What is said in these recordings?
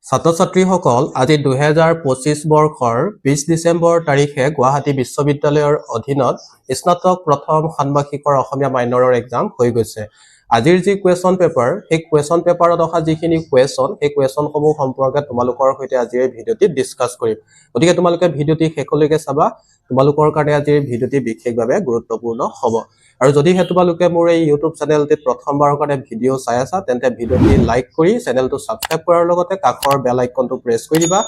ছাত্ৰ-ছাত্ৰীসকল আজি 2025 বৰ্ষৰ 20 ডিচেম্বৰ তাৰিখে গুৱাহাটী বিশ্ববিদ্যালয়ৰ অধীনত স্নাতক প্ৰথম ষান্মাসিকৰ অসমীয়া মাইনৰৰ এক্সাম হৈ গৈছে। আজিৰ যি কুৱেশ্যন পেপাৰ, সেই কুৱেশ্যন পেপাৰত অহা যিখিনি কুৱেশ্যন, সেই কুৱেশ্যনসমূহ সম্পৰ্কে তোমালোকৰ সৈতে আজিৰ এই ভিডিঅ'টিত ডিছকাছ কৰিম। গতিকে তোমালোকে ভিডিঅ'টি শেষলৈকে চাবা, তোমালোকৰ কাৰণে আজিৰ ভিডিঅ'টি বিশেষভাৱে গুৰুত্বপূৰ্ণ হ'ব। আৰু যদিহে তোমালোকে মোৰ এই ইউটিউব চেনেলটিত প্ৰথমবাৰৰ কাৰণে ভিডিঅ' চাই আছা, তেন্তে ভিডিঅ'টি লাইক কৰি চেনেলটো ছাবস্ক্ৰাইব কৰাৰ লগতে কাষৰ বেল আইকনটো প্ৰেছ কৰি দিবা।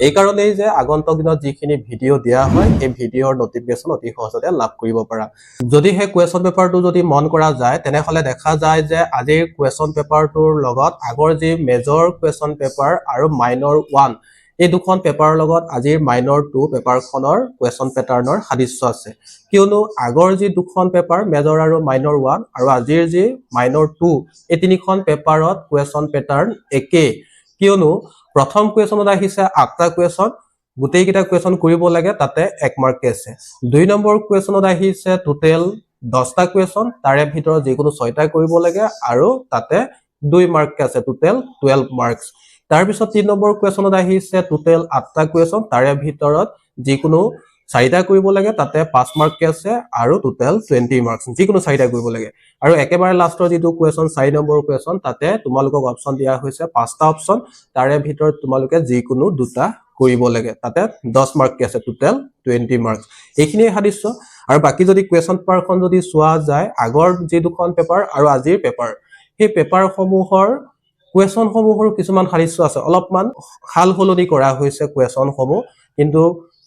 এই কাৰণেই যে আগন্তুক দিনত যিখিনি ভিডিঅ' দিয়া হয়, সেই ভিডিঅ'ৰ নটিফিকেশ্যন অতি সহজতে লাভ কৰিব পাৰা। যদিহে কুৱেশ্যন পেপাৰটো যদি মন কৰা যায়, তেনেহ'লে দেখা যায় যে আজিৰ কুৱেশ্যন পেপাৰটোৰ লগত আগৰ যি মেজৰ কুৱেশ্যন পেপাৰ আৰু মাইনৰ 1, এই দুখন পেপাৰৰ লগত আজিৰ মাইনৰ 2 পেপাৰখনৰ কুৱেশ্যন পেটাৰ্ণৰ সাদৃশ্য আছে। কিয়নো আগৰ যি দুখন পেপাৰ মেজৰ আৰু মাইনৰ 1 আৰু আজিৰ যি মাইনৰ 2, এই তিনিখন পেপাৰত কুৱেশ্যন পেটাৰ্ণ একেই। কিয়নো প্ৰথম কুৱেশ্যনত আহিছে 8টা কুৱেশ্যন, গোটেইকেইটা কুৱেশ্যন কৰিব লাগে, তাতে 1 মাৰ্ককে আছে। 2 নম্বৰ কুৱেশ্যনত আহিছে টোটেল 10টা কুৱেশ্যন, তাৰে ভিতৰত যিকোনো 6টা কৰিব লাগে আৰু তাতে 2 মাৰ্ককে আছে, টোটেল 12 মাৰ্কছ। তাৰপিছত 3 নম্বৰ কুৱেশ্যনত আহিছে টোটেল 8টা কুৱেশ্যন, তাৰে ভিতৰত যিকোনো 4টা কৰিব লাগে, তাতে 5 মাৰ্ককে আছে আৰু টোটেল 20 মাৰ্কছ, যিকোনো 4টা কৰিব লাগে। আৰু একেবাৰে লাষ্টৰ যিটো কুৱেশ্যন 4 নম্বৰ কুৱেশ্যন, তাতে তোমালোকক অপশ্যন দিয়া হৈছে 5টা অপশ্যন, তাৰে ভিতৰত তোমালোকে যিকোনো 2টা কৰিব লাগে, তাতে 10 মাৰ্ককে আছে, টোটেল 20 মাৰ্কছ। এইখিনিয়ে সাদৃশ্য। আৰু বাকী যদি কুৱেশ্যন পেপাৰখন যদি চোৱা যায়, আগৰ যি দুখন পেপাৰ আৰু আজিৰ পেপাৰ, সেই পেপাৰসমূহৰ কুৱেশ্যনসমূহৰ কিছুমান সাদৃশ্য আছে। অলপমান সাল সলনি কৰা হৈছে কুৱেশ্যনসমূহ, কিন্তু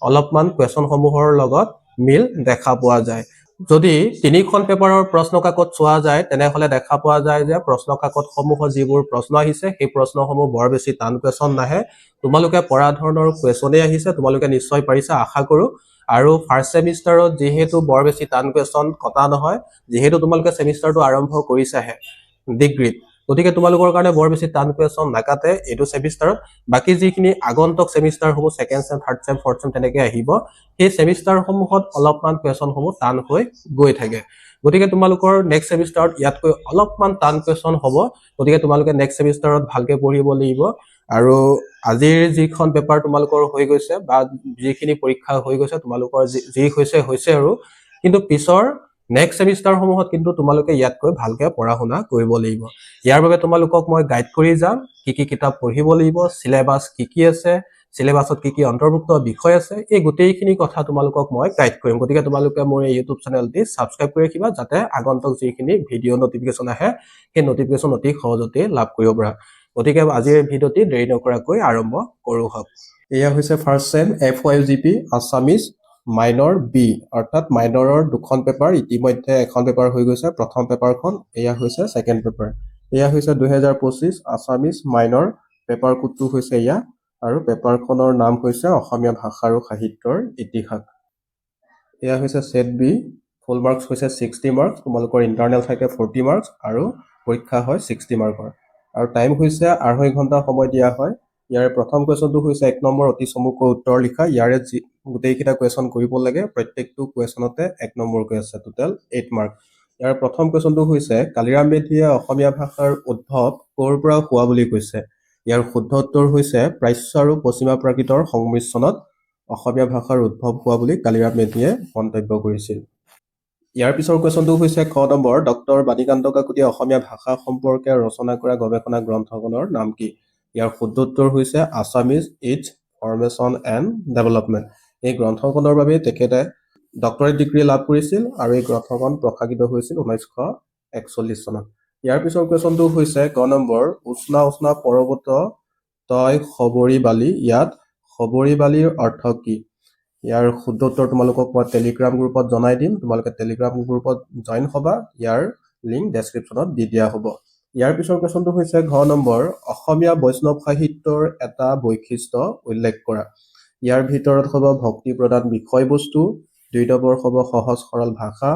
অলপমান কুৱেশ্যনসমূহৰ লগত মিল দেখা পোৱা যায়। যদি তিনিখন পেপাৰৰ প্ৰশ্ন কাকত চোৱা যায়, তেনেহ'লে দেখা পোৱা যায় যে প্ৰশ্ন কাকতসমূহত যিবোৰ প্ৰশ্ন আহিছে, সেই প্ৰশ্নসমূহ বৰ বেছি টান কুৱেশ্যন নাহে। তোমালোকে পৰা ধৰণৰ কুৱেশ্যনেই আহিছে, তোমালোকে নিশ্চয় পাৰিছা আশা কৰোঁ। আৰু ফাৰ্ষ্ট ছেমিষ্টাৰত যিহেতু বৰ বেছি টান কুৱেশ্যন কটা নহয়, যিহেতু তোমালোকে ছেমিষ্টাৰটো আৰম্ভ কৰিছাহে ডিগ্ৰীত, গতিকে তোমালোকৰ কাৰণে বৰ বেছি টান কুৱেশ্যন নাকাটে এইটো ছেমিষ্টাৰত। বাকী যিখিনি আগন্তুক ছেমিষ্টাৰসমূহ 2nd same, 3rd same, 4th same তেনেকৈ আহিব, সেই ছেমিষ্টাৰসমূহত অলপমান কুৱেশ্যনসমূহ টান হৈ গৈ থাকে। গতিকে তোমালোকৰ নেক্সট ছেমিষ্টাৰত ইয়াতকৈ অলপমান টান কুৱেশ্যন হ'ব। গতিকে তোমালোকে নেক্সট ছেমিষ্টাৰত ভালকৈ পঢ়িব লাগিব। আৰু আজিৰ যিখন পেপাৰ তোমালোকৰ হৈ গৈছে বা যিখিনি পৰীক্ষা হৈ গৈছে, তোমালোকৰ যি হৈছে আৰু, কিন্তু পিছৰ নেক্সট ছেমিষ্টাৰসমূহত কিন্তু তোমালোকে ইয়াতকৈ ভালকৈ পঢ়া শুনা কৰিব লাগিব। ইয়াৰ বাবে তোমালোকক মই গাইড কৰি যাম, কি কি কিতাপ পঢ়িব লাগিব, চিলেবাছ কি আছে, চিলেবাছত কি অন্তৰ্ভুক্ত বিষয় আছে, এই গোটেইখিনি কথা তোমালোকক মই গাইড কৰিম। গতিকে তোমালোকে মোৰ এই ইউটিউব চেনেলটি ছাবস্ক্ৰাইব কৰি ৰাখিবা, যাতে আগন্তুক যিখিনি ভিডিঅ' নটিফিকেশ্যন আহে, সেই নটিফিকেশ্যন অতি সহজতে লাভ কৰিব পাৰা। গতিকে আজিৰ ভিডিঅ'টি দেৰি নকৰাকৈ আৰম্ভ কৰোঁ হওক। এয়া হৈছে first sem FYGP Assamese minor B, অৰ্থাৎ মাইনৰৰ দুখন পেপাৰ। ইতিমধ্যে এখন পেপাৰ হৈ গৈছে, প্ৰথম পেপাৰখন। এয়া হৈছে ছেকেণ্ড পেপাৰ। এয়া হৈছে 2025 আছামিজ মাইনৰ পেপাৰ কোডটো হৈছে এয়া, আৰু পেপাৰখনৰ নাম হৈছে অসমীয়া ভাষা আৰু সাহিত্যৰ ইতিহাস। এয়া হৈছে ছেট বি, ফুল মাৰ্কছ হৈছে 60 মাৰ্কছ, তোমালোকৰ ইণ্টাৰনেল থাকে 40 মাৰ্কছ আৰু পৰীক্ষা হয় 60 মাৰ্কৰ। আৰু টাইম হৈছে 2.5 ঘণ্টা সময় দিয়া হয়। ইয়াৰে প্ৰথম কুৱেশ্যনটো হৈছে 1 নম্বৰ অতি চমুকৈ উত্তৰ লিখা। ইয়াৰে গোটেইকেইটা কুৱেশ্যন কৰিব লাগে, প্ৰত্যেকটো কুৱেশ্যনতে 1 নম্বৰকৈ আছে, টোটেল 8 মাৰ্ক। ইয়াৰ প্ৰথম কুৱেশ্যনটো হৈছে কালিৰাম মেধিয়ে অসমীয়া ভাষাৰ উদ্ভৱ ক'ৰ পৰা হোৱা বুলি কৈছে। ইয়াৰ শুদ্ধ উত্তৰ হৈছে প্ৰাচ্য আৰু পশ্চিমা প্ৰাকৃতৰ সংমিশ্ৰণত অসমীয়া ভাষাৰ উদ্ভৱ হোৱা বুলি কালিৰাম মেধিয়ে মন্তব্য কৰিছিল। ইয়াৰ পিছৰ কুৱেশ্যনটো হৈছে ক নম্বৰ, ডক্টৰ বাণীকান্ত কাকতিয়ে অসমীয়া ভাষা সম্পৰ্কে ৰচনা কৰা গৱেষণা গ্ৰন্থখনৰ নাম কি। ইয়াৰ শুদ্ধ উত্তৰ হৈছে Assamese its formation and development. এই গ্ৰন্থখনৰ বাবে তেখেতে ডক্টৰেট ডিগ্ৰী লাভ কৰিছিল আৰু এই গ্ৰন্থখন প্ৰকাশিত হৈছিল 1941 চনত। ইয়াৰ পিছৰ কুৱেশ্যনটো হৈছে ক নম্বৰ, উষ্ণা উষ্ণা পৰ্বত তই খবৰি বালি, ইয়াত খবৰি বালিৰ অৰ্থ কি। ইয়াৰ শুদ্ধ উত্তৰ তোমালোকক মই টেলিগ্ৰাম গ্ৰুপত জনাই দিম, তোমালোকে টেলিগ্ৰাম গ্ৰুপত জইন হ'বা। ইয়াৰ লিংক ডেছক্ৰিপশ্যনত দি দিয়া হ'ব। ইয়াৰ পিছৰ কুৱেশ্যনটো হৈছে ঘ নম্বৰ, অসমীয়া বৈষ্ণৱ সাহিত্যৰ এটা বৈশিষ্ট্য উল্লেখ কৰা। ইয়াৰ ভিতৰত হ'ব ভক্তি প্ৰধান বিষয়বস্তু, 2 নম্বৰ হ'ব সহজ সৰল ভাষা,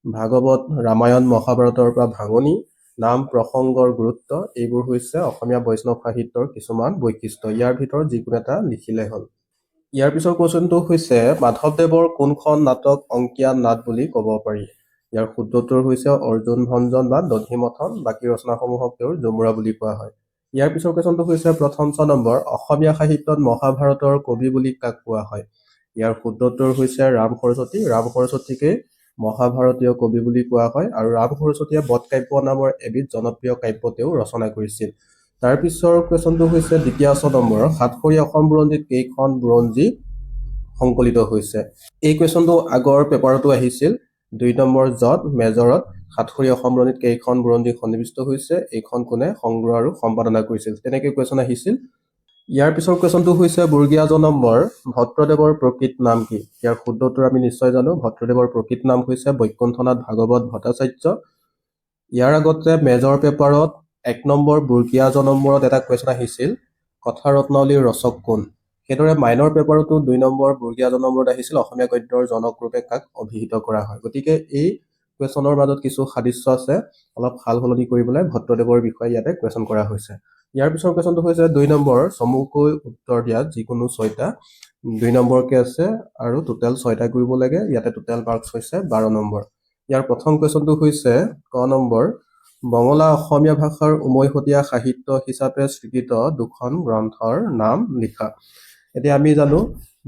ভাগৱত ৰামায়ণ মহাভাৰতৰ পৰা ভাঙনি, নাম প্ৰসংগৰ গুৰুত্ব। এইবোৰ হৈছে অসমীয়া বৈষ্ণৱ সাহিত্যৰ কিছুমান বৈশিষ্ট্য। ইয়াৰ ভিতৰত যিকোনো এটা লিখিলে হ'ল। ইয়াৰ পিছৰ কুৱেশ্যনটো হৈছে মাধৱদেৱৰ কোনখন নাটক অংকীয়া নাট বুলি ক'ব পাৰি। ইয়াৰ শুদ্ধ উত্তৰ হৈছে অৰ্জুন ভঞ্জন বা দধিমথন। বাকী ৰচনাসমূহক তেওঁৰ ঝুমুৰা বুলি কোৱা হয়। ইয়াৰ পিছৰ কুৱেশ্যনটো হৈছে প্ৰথম 6 নম্বৰ অসমীয়া সাহিত্যত মহাভাৰতৰ কবি বুলি কাক কোৱা হয় ইয়াৰ শুদ্ধটোৰ হৈছে ৰাম সৰস্বতীকে মহাভাৰতীয় কবি বুলি কোৱা হয় আৰু ৰাম সৰস্বতীয়ে বটকাব্য নামৰ এবিধ জনপ্ৰিয় কাব্য তেওঁ ৰচনা কৰিছিল তাৰ পিছৰ কুৱেশ্যনটো হৈছে দ্বিতীয় 6 নম্বৰ সাতসৰী অসম বুৰঞ্জীত কেইখন বুৰঞ্জী সংকলিত হৈছে এই কুৱেশ্যনটো আগৰ পেপাৰতো আহিছিল 2 নম্বৰ জত মেজৰত সাতসৰী অসম বুৰঞ্জীত কেইখন বুৰঞ্জী সন্নিৱিষ্ট হৈছে এইখন কোনে সংগ্ৰহ আৰু সম্পাদনা কৰিছিল তেনেকৈ কুৱেশ্যন আহিছিল ইয়াৰ পিছৰ কুৱেশ্যনটো হৈছে বৰ্গীয়া নম্বৰ ভট্টদেৱৰ প্ৰকৃত নাম কি ইয়াৰ শুদ্ধটো আমি নিশ্চয় জানো ভট্টদেৱৰ প্ৰকৃত নাম হৈছে বৈকুণ্ঠনাথ ভাগৱত ভট্টাচাৰ্য ইয়াৰ আগতে মেজৰ পেপাৰত 1 নম্বৰ বৰ্গীয়া নম্বৰত এটা কুৱেশ্যন আহিছিল কথা ৰত্নাৱলীৰ ৰচক কোন সেইদৰে মাইনৰ পেপাৰতো 2 নম্বৰ বৰ্গীয়া নম্বৰত আহিছিল অসমীয়া গদ্যৰ জনক ৰূপে কাক অভিহিত কৰা হয় গতিকে এই কুৱেশ্যনৰ মাজত কিছু সাদৃশ্য আছে অলপ সাল সলনি কৰিবলৈ ভট্টদেৱৰ বিষয়ে ইয়াতে কুৱেশ্যন কৰা হৈছে ইয়াৰ পিছৰ কুৱেশ্যনটো হৈছে 2 নম্বৰ চমুকৈ উত্তৰ দিয়া যিকোনো 6টা 2 নম্বৰকে আছে আৰু টোটেল 6টা কৰিব লাগে ইয়াতে টোটেল মাৰ্কছ হৈছে 12 নম্বৰ ইয়াৰ প্ৰথম কুৱেশ্যনটো হৈছে ক নম্বৰ বঙলা অসমীয়া ভাষাৰ উমৈহতীয়া সাহিত্য হিচাপে স্বীকৃত দুখন গ্ৰন্থৰ নাম লিখা এতিয়া আমি জানো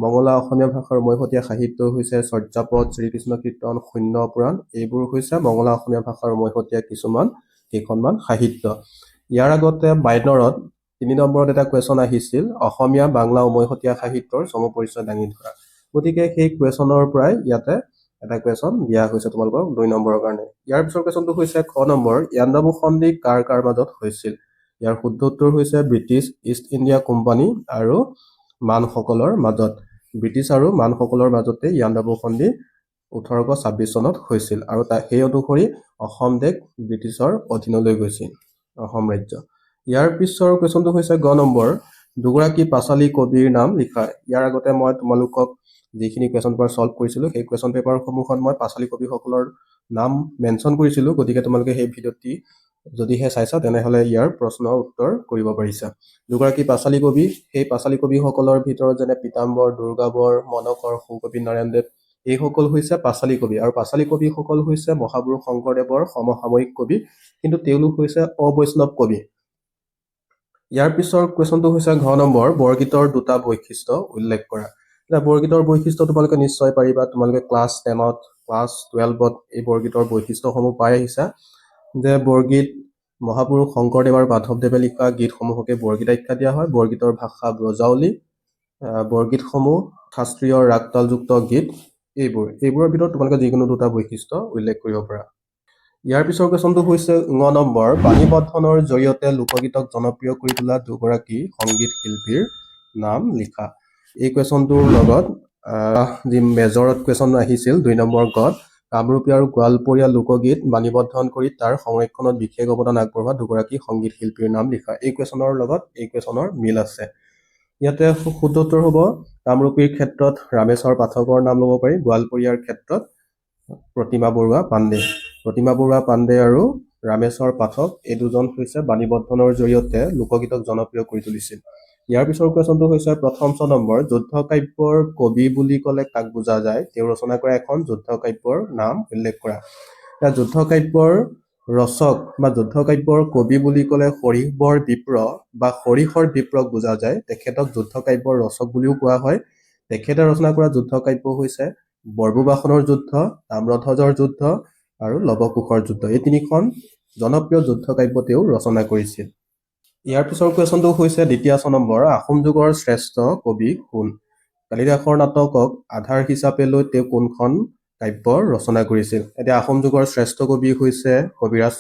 বঙলা অসমীয়া ভাষাৰ উমৈহতীয়া সাহিত্য হৈছে চৰ্যাপদ শ্ৰীকৃষ্ণ কীৰ্তন শূন্য পুৰাণ এইবোৰ হৈছে বঙলা অসমীয়া ভাষাৰ উমৈহতীয়া কেইখনমান সাহিত্য ইয়াৰ আগতে মাইনৰত 3 নম্বৰত এটা কুৱেশ্যন আহিছিল অসমীয়া বাংলা উমৈহতীয়া সাহিত্যৰ সমপৰিচয় দাঙি ধৰা গতিকে সেই কুৱেশ্যনৰ পৰাই ইয়াতে এটা কুৱেশ্যন দিয়া হৈছে তোমালোকৰ 2 নম্বৰৰ কাৰণে ইয়াৰ পিছৰ কুৱেশ্যনটো হৈছে খ নম্বৰ ইয়াণ্ডাবু সন্ধি কাৰ মাজত হৈছিল ইয়াৰ শুদ্ধ উত্তৰ হৈছে ব্ৰিটিছ ইষ্ট ইণ্ডিয়া কোম্পানী আৰু মানসকলৰ মাজত ব্ৰিটিছ আৰু মানসকলৰ মাজতে ইয়াণ্ডাবু সন্ধি 1826 চনত হৈছিল আৰু সেই অনুসৰি অসম দেশ ব্ৰিটিছৰ অধীনলৈ গৈছিল অসম ৰাজ্য ইয়াৰ পিছৰ কুৱেশ্যনটো হৈছে গ নম্বৰ দুগৰাকী পাঁচালী কবিৰ নাম লিখা ইয়াৰ আগতে মই তোমালোকক যিখিনি কুৱেশ্যন পেপাৰ সলভ কৰিছিলোঁ সেই কুৱেশ্যন পেপাৰসমূহত মই পাঁচালী কবিসকলৰ নাম মেনশ্যন কৰিছিলোঁ গতিকে তোমালোকে সেই ভিডিঅ'টি যদিহে চাইছা তেনেহ'লে ইয়াৰ প্ৰশ্ন উত্তৰ কৰিব পাৰিছা দুগৰাকী পাঁচালী কবি সেই পাঁচালী কবিসকলৰ ভিতৰত যেনে পীতাম্বৰ দুৰ্গাবৰ মনকৰ সুকবি নাৰায়ণদেৱ এইসকল হৈছে পাঁচালী কবি আৰু পাঁচালী কবিসকল হৈছে মহাপুৰুষ শংকৰদেৱৰ সমসাময়িক কবি কিন্তু তেওঁলোক হৈছে অবৈষ্ণৱ কবি ইয়াৰ পিছৰ কুৱেশ্যনটো হৈছে ঘ নম্বৰ বৰগীতৰ দুটা বৈশিষ্ট্য উল্লেখ কৰা এতিয়া বৰগীতৰ বৈশিষ্ট্য তোমালোকে নিশ্চয় পাৰিবা তোমালোকে ক্লাছ 10ত ক্লাছ 12ত এই বৰগীতৰ বৈশিষ্ট্যসমূহ পাই আহিছা যে বৰগীত মহাপুৰুষ শংকৰদেৱ আৰু মাধৱদেৱে লিখা গীতসমূহকে বৰগীত আখ্যা দিয়া হয় বৰগীতৰ ভাষা ব্ৰজাৱলী বৰগীতসমূহ শাস্ত্ৰীয় ৰাগ তালযুক্ত গীত এইবোৰৰ ভিতৰত তোমালোকে যিকোনো দুটা বৈশিষ্ট্য উল্লেখ কৰিব পাৰা ইয়াৰ পিছৰ কুৱেশ্যনটো হৈছে ঙ নম্বৰ বাণীবদ্ধনৰ জৰিয়তে লোকগীতক জনপ্ৰিয় কৰি তোলা দুগৰাকী সংগীত শিল্পীৰ নাম লিখা এই কুৱেশ্যনটোৰ লগত যি মেজৰত কুৱেশ্যন আহিছিল 2 নম্বৰ গত কামৰূপী আৰু গোৱালপৰীয়া লোকগীত বাণীবদ্ধন কৰি তাৰ সংৰক্ষণত বিশেষ অৱদান আগবঢ়োৱা দুগৰাকী সংগীত শিল্পীৰ নাম লিখা এই কুৱেশ্যনৰ লগত এই কুৱেশ্যনৰ মিল আছে ইয়াতে শুদ্ধ উত্তৰ হ'ব কামৰূপীৰ ক্ষেত্ৰত ৰামেশ্বৰ পাঠকৰ নাম ল'ব পাৰি গোৱালপৰীয়াৰ ক্ষেত্ৰত প্ৰতিমা বৰুৱা পাণ্ডে আৰু ৰামেশ্বৰ পাঠক এই দুজন হৈছে বাণীবদ্ধনৰ জৰিয়তে লোকগীতক জনপ্ৰিয় কৰি তুলিছিল ইয়াৰ পিছৰ কুৱেশ্যনটো হৈছে প্ৰথম 6 নম্বৰ যুদ্ধ কাব্যৰ কবি বুলি ক'লে কাক বুজা যায় তেওঁ ৰচনা কৰা এখন যুদ্ধ কাব্যৰ নাম উল্লেখ কৰা এতিয়া যুদ্ধ কাব্যৰ ৰচক বা যুদ্ধ কাব্যৰ কবি বুলি ক'লে হৰিহৰ বিপ্ৰক বুজা যায় তেখেতক যুদ্ধ কাব্যৰ ৰচক বুলিও কোৱা হয় তেখেতে ৰচনা কৰা যুদ্ধ কাব্য হৈছে বৰবুবাসনৰ যুদ্ধ তাম্ৰধ্বজৰ যুদ্ধ আৰু লৱকুশৰ যুদ্ধ এই তিনিখন জনপ্ৰিয় যুদ্ধ কাব্য তেওঁ ৰচনা কৰিছিল ইয়াৰ পিছৰ কুৱেশ্যনটো হৈছে দ্বিতীয় 6 নম্বৰ আহোম যুগৰ শ্ৰেষ্ঠ কবি কোন কালিদাসৰ নাটকক আধাৰ হিচাপে লৈ তেওঁ কোনখন কাব্য ৰচনা কৰিছিল এতিয়া আহোম যুগৰ শ্ৰেষ্ঠ কবি হৈছে কবিৰাজ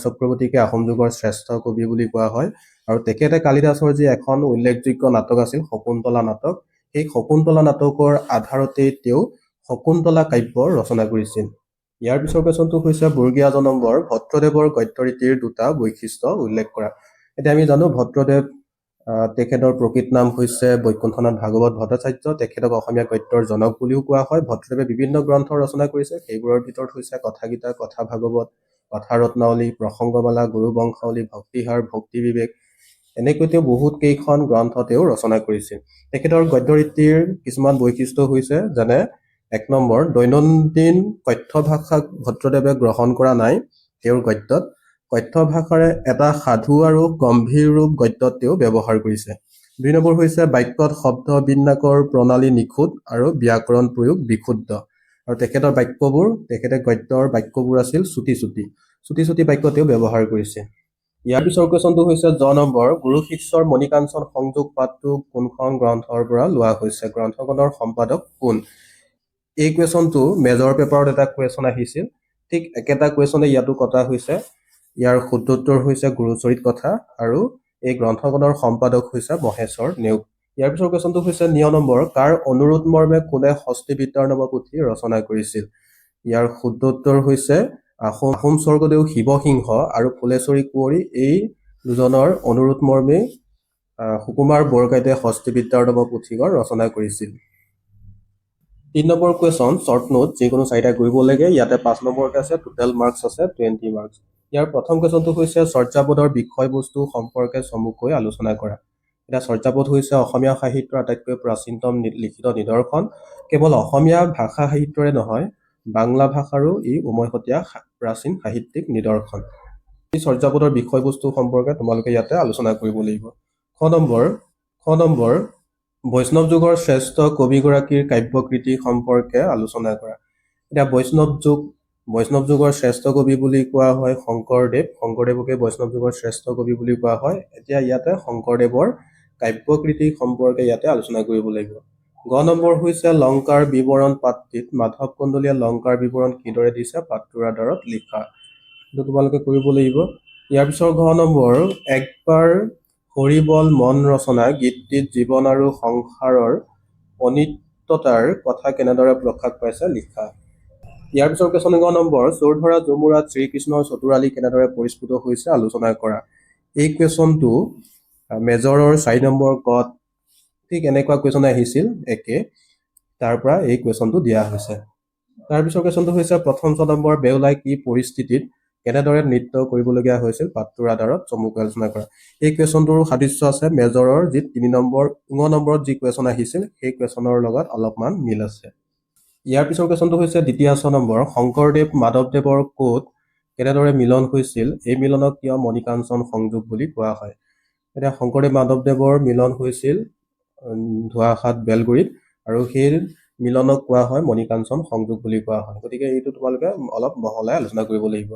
চক্ৰৱৰ্তীকে আহোম যুগৰ শ্ৰেষ্ঠ কবি বুলি কোৱা হয় আৰু তেখেতে কালিদাসৰ যি এখন উল্লেখযোগ্য নাটক আছিল শকুন্তলা নাটক এই শকুন্তলা নাটকৰ আধাৰতেই তেওঁ শকুন্তলা কাব্য ৰচনা কৰিছিল ইয়াৰ পিছৰ কুৱেশ্যনটো হৈছে বৰ্গীয়া নম্বৰ ভট্টদেৱৰ গদ্যৰীতিৰ দুটা বৈশিষ্ট্য উল্লেখ কৰা এতিয়া আমি জানো ভট্টদেৱ তেখেতৰ প্ৰকৃত নাম হৈছে বৈকুণ্ঠনাথ ভাগৱত ভট্টাচাৰ্য তেখেতক অসমীয়া গদ্যৰ জনক বুলিও কোৱা হয় ভট্টদেৱে বিভিন্ন গ্ৰন্থ ৰচনা কৰিছে সেইবোৰৰ ভিতৰত হৈছে কথা গীতা কথা ভাগৱত কথা ৰত্নাৱলী প্ৰসংগমালা গুৰু বংশাৱলী ভক্তিহাৰ ভক্তি বিবেক এনেকৈ তেওঁ বহুত কেইখন গ্ৰন্থ তেওঁ ৰচনা কৰিছিল তেখেতৰ গদ্যৰীতিৰ কিছুমান বৈশিষ্ট্য হৈছে যেনে 1 নম্বৰ দৈনন্দিন কথ্য ভাষাক ভট্টদেৱে গ্ৰহণ কৰা নাই তেওঁৰ গদ্যত কথ্য ভাষাৰে এটা সাধু আৰু গম্ভীৰ ৰূপ গদ্যত তেওঁ ব্যৱহাৰ কৰিছে। 2 নম্বৰ হৈছে বাক্যত শব্দ বিন্যাসৰ প্ৰণালী নিখুঁত আৰু ব্যাকৰণ প্ৰয়োগ বিশুদ্ধ। আৰু তেখেতৰ বাক্যবোৰ গদ্যৰ বাক্যবোৰ আছিল চুটি চুটি বাক্য তেওঁ ব্যৱহাৰ কৰিছে। ইয়াৰ পিছৰ কুৱেশ্যনটো হৈছে 10 নম্বৰ গুৰু শিষ্যৰ মণিকাঞ্চন সংযোগ পাঠটো কোনখন গ্ৰন্থৰ পৰা লোৱা হৈছে? গ্ৰন্থখনৰ সম্পাদক কোন? এই কুৱেশ্যনটো মেজৰ পেপাৰত এটা কুৱেশ্যন আহিছিল। ঠিক একেটা কুৱেশ্যনে ইয়াতো কটা হৈছে। ইয়াৰ শুদ্ধোত্তৰ হৈছে গুৰুচৰিত কথা আৰু এই গ্ৰন্থখনৰ সম্পাদক হৈছে মহেশ্বৰ নেওগ। ইয়াৰ পিছৰ কুৱেশ্যনটো হৈছে 9 নম্বৰ কাৰ অনুৰোধ মৰ্মে কোনে হস্তি বিদ্যাৰ নৱপুথি ৰচনা কৰিছিল? ইয়াৰ শুদ্ধোত্তৰ হৈছে আহোম স্বৰ্গদেউ শিৱসিংহ আৰু ফুলেশ্বৰী কুঁৱৰী এই দুজনৰ অনুৰোধ মৰ্মে সুকুমাৰ বৰকাইতে হস্তি বিদ্যাৰ নৱপুথিখন ৰচনা কৰিছিল। 3 নম্বৰ কুৱেশ্যন শ্বৰ্ট নোট যিকোনো 4টা কৰিব লাগে। ইয়াতে 5 নম্বৰকে আছে, টোটেল মাৰ্কছ আছে 20 মাৰ্কছ। ইয়াৰ প্ৰথম কুৱেশ্যনটো হৈছে চৰ্যাপদৰ বিষয়বস্তু সম্পৰ্কে চমুকৈ আলোচনা কৰা। এতিয়া চৰ্যাপদ হৈছে অসমীয়া সাহিত্যৰ আটাইতকৈ প্ৰাচীনতম লিখিত নিদৰ্শন। কেৱল অসমীয়া ভাষা সাহিত্যৰে নহয়, বাংলা ভাষাৰো ই উমৈহতীয়া প্ৰাচীন সাহিত্যিক নিদৰ্শন। এই চৰ্যাপদৰ বিষয়বস্তু সম্পৰ্কে তোমালোকে ইয়াতে আলোচনা কৰিব লাগিব। খ নম্বৰ বৈষ্ণৱ যুগৰ শ্ৰেষ্ঠ কবিগৰাকীৰ কাব্যকৃতি সম্পৰ্কে আলোচনা কৰা। এতিয়া বৈষ্ণৱ যুগৰ শ্ৰেষ্ঠ কবি বুলি কোৱা হয় শংকৰদেৱকে বৈষ্ণৱ যুগৰ শ্ৰেষ্ঠ কবি বুলি কোৱা হয়। এতিয়া ইয়াতে শংকৰদেৱৰ কাব্যকৃতি সম্পৰ্কে ইয়াতে আলোচনা কৰিব লাগিব। গ নম্বৰ হৈছে লংকাৰ বিৱৰণ পাঠটিত মাধৱ কন্দলীয়ে লংকাৰ বিৱৰণ কিদৰে দিছে? পাঠটোৰ আধাৰত লিখা। এইটো তোমালোকে কৰিব লাগিব। ইয়াৰ পিছৰ ঘ নম্বৰ একবাৰ হৰিবল মন ৰচনা গীতটিত জীৱন আৰু সংসাৰৰ অনিত্যতাৰ কথা কেনেদৰে প্ৰকাশ পাইছে? লিখা। ইয়াৰ পিছৰ কুৱেশ্যন গ নম্বৰ চোৰ ধৰা জুমুৰাত শ্ৰীকৃষ্ণৰ চতুৰালি কেনেদৰে পৰিস্ফুট হৈছে? আলোচনা কৰা। এই কুৱেশ্যনটো মেজৰৰ 4 নম্বৰ কত ঠিক এনেকুৱা কুৱেশ্যন আহিছিল একে, তাৰ পৰা এই কুৱেশ্যনটো দিয়া হৈছে। তাৰপিছৰ কুৱেশ্যনটো হৈছে প্ৰথম 6 নম্বৰ বেউলাই কি পৰিস্থিতিত কেনেদৰে নৃত্য কৰিবলগীয়া হৈছিল? পাঠটোৰ আধাৰত চমুকৈ আলোচনা কৰা। এই কুৱেশ্যনটোৰ সাদৃশ্য আছে মেজৰৰ যি 3 নম্বৰত যি কুৱেশ্যন আহিছিল সেই কুৱেশ্যনৰ লগত অলপমান মিল আছে। ইয়াৰ পিছৰ কুৱেশ্যনটো হৈছে দ্বিতীয় 6 নম্বৰ শংকৰদেৱ মাধৱদেৱৰ ক'ত কেনেদৰে মিলন হৈছিল? এই মিলনক কিয় মণিকাঞ্চন সংযোগ বুলি কোৱা হয়? এতিয়া শংকৰদেৱ মাধৱদেৱৰ মিলন হৈছিল ধোৱাখাট বেলগুৰিত আৰু সেই মিলনক কোৱা হয় মণিকাঞ্চন সংযোগ বুলি কোৱা হয়। গতিকে এইটো তোমালোকে অলপ বহলাই আলোচনা কৰিব লাগিব।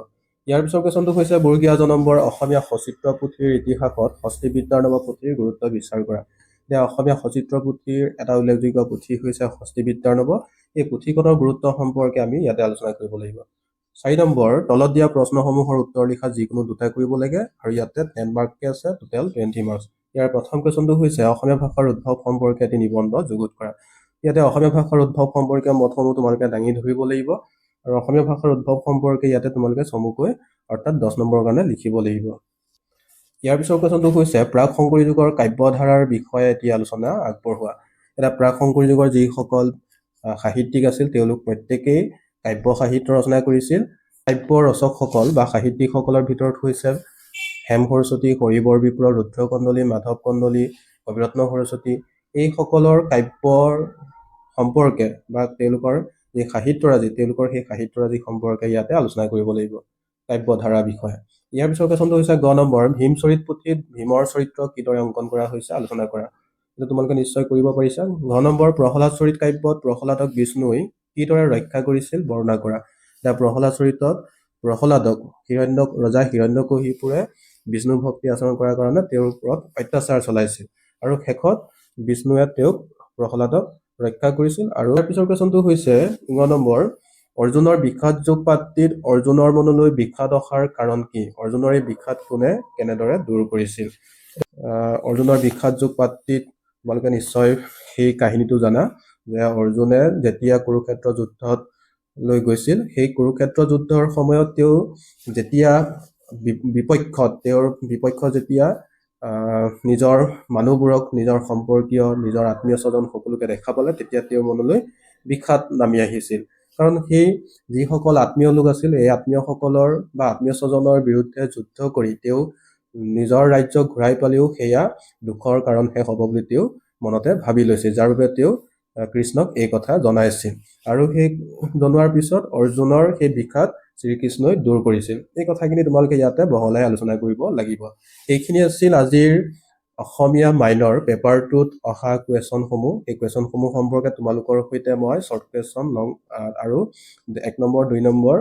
ইয়াৰ পিছৰ কুৱেশ্যনটো হৈছে বৰ্গীয়া জ নম্বৰ অসমীয়া সচিত্ৰ পুথিৰ ইতিহাসত হস্তি বিদ্যাৰ নৱপুথিৰ গুৰুত্ব বিচাৰ কৰা। এতিয়া অসমীয়া সচিত্ৰ পুথিৰ এটা উল্লেখযোগ্য পুথি হৈছে হস্তি বিদ্যাৰ নৱ। এই পুথিখনৰ গুৰুত্ব সম্পৰ্কে আমি ইয়াতে আলোচনা কৰিব লাগিব। 4 নম্বৰ তলত দিয়া প্ৰশ্নসমূহৰ উত্তৰ লিখা যিকোনো 2টা কৰিব লাগে আৰু ইয়াতে 10 মাৰ্ককে আছে, টোটেল 20 মাৰ্কছ। ইয়াৰ প্ৰথম কুৱেশ্যনটো হৈছে অসমীয়া ভাষাৰ উদ্ভৱ সম্পৰ্কে এটি নিবন্ধ যুগুত কৰা। ইয়াতে অসমীয়া ভাষাৰ উদ্ভৱ সম্পৰ্কে মতসমূহ তোমালোকে দাঙি ধৰিব লাগিব আৰু অসমীয়া ভাষাৰ উদ্ভৱ সম্পৰ্কে ইয়াতে তোমালোকে চমুকৈ অৰ্থাৎ 10 নম্বৰৰ কাৰণে লিখিব লাগিব। ইয়াৰ পিছৰ কুৱেশ্যনটো হৈছে প্ৰাক শংকৰী যুগৰ কাব্যধাৰাৰ বিষয়ে এটি আলোচনা আগবঢ়োৱা। এতিয়া প্ৰাক শংকৰী যুগৰ যিসকল সাহিত্যিক আছিল তেওঁলোক প্ৰত্যেকেই কাব্য সাহিত্য ৰচনা কৰিছিল। কাব্য ৰচকসকল বা সাহিত্যিকসকলৰ ভিতৰত হৈছে হেম সৰস্বতী, হৰিবৰ বিপ্ৰ, ৰুদ্ৰ কন্দলী, মাধৱ কন্দলী, কবিৰত্ন সৰস্বতী। এইসকলৰ কাব্যৰ সম্পৰ্কে বা তেওঁলোকৰ যি সাহিত্যৰাজি সেই সাহিত্যৰাজি সম্পৰ্কে ইয়াতে আলোচনা কৰিব লাগিব কাব্যধাৰা বিষয়ে। ইয়াৰ পিছৰ কুৱেশ্যনটো হৈছে গ নম্বৰ ভীম চৰিত পুথিত ভীমৰ চৰিত্ৰ কিদৰে অংকন কৰা হৈছে? আলোচনা কৰা। এইটো তোমালোকে নিশ্চয় কৰিব পাৰিছা। ঘ নম্বৰ প্ৰহ্লাদ চৰিত কাব্যত প্ৰহ্লাদক বিষ্ণুই কিদৰে ৰক্ষা কৰিছিল? বৰ্ণনা কৰা। এতিয়া প্ৰহ্লাদ চৰিতত প্ৰহ্লাদক ৰজা হিৰণ্যকশিপুৰে বিষ্ণু ভক্তি আচৰণ কৰাৰ কাৰণে তেওঁৰ ওপৰত অত্যাচাৰ চলাইছিল আৰু শেষত বিষ্ণুৱে প্ৰহ্লাদক ৰক্ষা কৰিছিল। আৰু তাৰ পিছৰ কুৱেশ্যনটো হৈছে ঙ নম্বৰ অৰ্জুনৰ বিষাদ যোগ পাঠটিত অৰ্জুনৰ মনলৈ বিষাদ অহাৰ কাৰণ কি? অৰ্জুনৰ এই বিষাদ কোনে কেনেদৰে দূৰ কৰিছিল? অৰ্জুনৰ বিষাদ যোগ পাঠটিত তোমালোকে নিশ্চয় সেই কাহিনীটো জানা যে অৰ্জুনে যেতিয়া কুৰুক্ষেত্ৰ যুদ্ধত লৈ গৈছিল, সেই কুৰুক্ষেত্ৰ যুদ্ধৰ সময়ত তেওঁ যেতিয়া তেওঁৰ বিপক্ষ যেতিয়া নিজৰ মানুহবোৰক, নিজৰ সম্পৰ্কীয়, নিজৰ আত্মীয় স্বজন সকলোকে দেখা পালে, তেতিয়া তেওঁৰ মনলৈ বিষাদ নামি আহিছিল। কাৰণ সেই যিসকল আত্মীয় লোক আছিল, এই আত্মীয়সকলৰ বা আত্মীয় স্বজনৰ বিৰুদ্ধে যুদ্ধ কৰি তেওঁ নিজৰ ৰাজ্য ঘূৰাই পালেও সেয়া দুখৰ কাৰণহে হ'ব বুলি তেওঁ মনতে ভাবি লৈছিল, যাৰ বাবে তেওঁ কৃষ্ণক এই কথা জনাইছিল আৰু সেই জনোৱাৰ পিছত অৰ্জুনৰ সেই বিষাদ শ্ৰীকৃষ্ণই দূৰ কৰিছিল। এই কথাখিনি তোমালোকে ইয়াতে বহলাই আলোচনা কৰিব লাগিব। এইখিনি আছিল আজিৰ অসমীয়া মাইনৰ পেপাৰটোত অহা কুৱেশ্যনসমূহ। এই কুৱেশ্যনসমূহ সম্পৰ্কে তোমালোকৰ সৈতে মই শ্বৰ্ট কুৱেশ্যন আৰু 1 নম্বৰ 2 নম্বৰ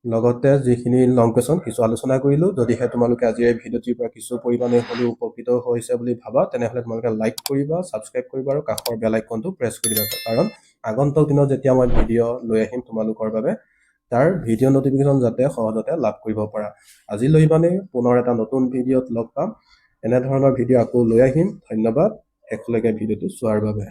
লগতে যিখিনি লং কুৱেশ্যন কিছু আলোচনা কৰিলোঁ। যদিহে তোমালোকে আজি এই ভিডিঅ'টিৰ পৰা কিছু পৰিমাণে হ'লেও উপকৃত হৈছে বুলি ভাবা তেনেহ'লে তোমালোকে লাইক কৰিবা, ছাবস্ক্ৰাইব কৰিবা আৰু কাষৰ বেল আইকনটো প্ৰেছ কৰি দিবা, কাৰণ আগন্তুক দিনত যেতিয়া মই ভিডিঅ' লৈ আহিম তোমালোকৰ বাবে তাৰ ভিডিঅ' নটিফিকেশ্যন যাতে সহজতে লাভ কৰিব পাৰা। আজিলৈ ইমানেই, পুনৰ এটা নতুন ভিডিঅ'ত লগ পাম। এনেধৰণৰ ভিডিঅ' আকৌ লৈ আহিম। ধন্যবাদ শেষলৈকে ভিডিঅ'টো চোৱাৰ বাবে।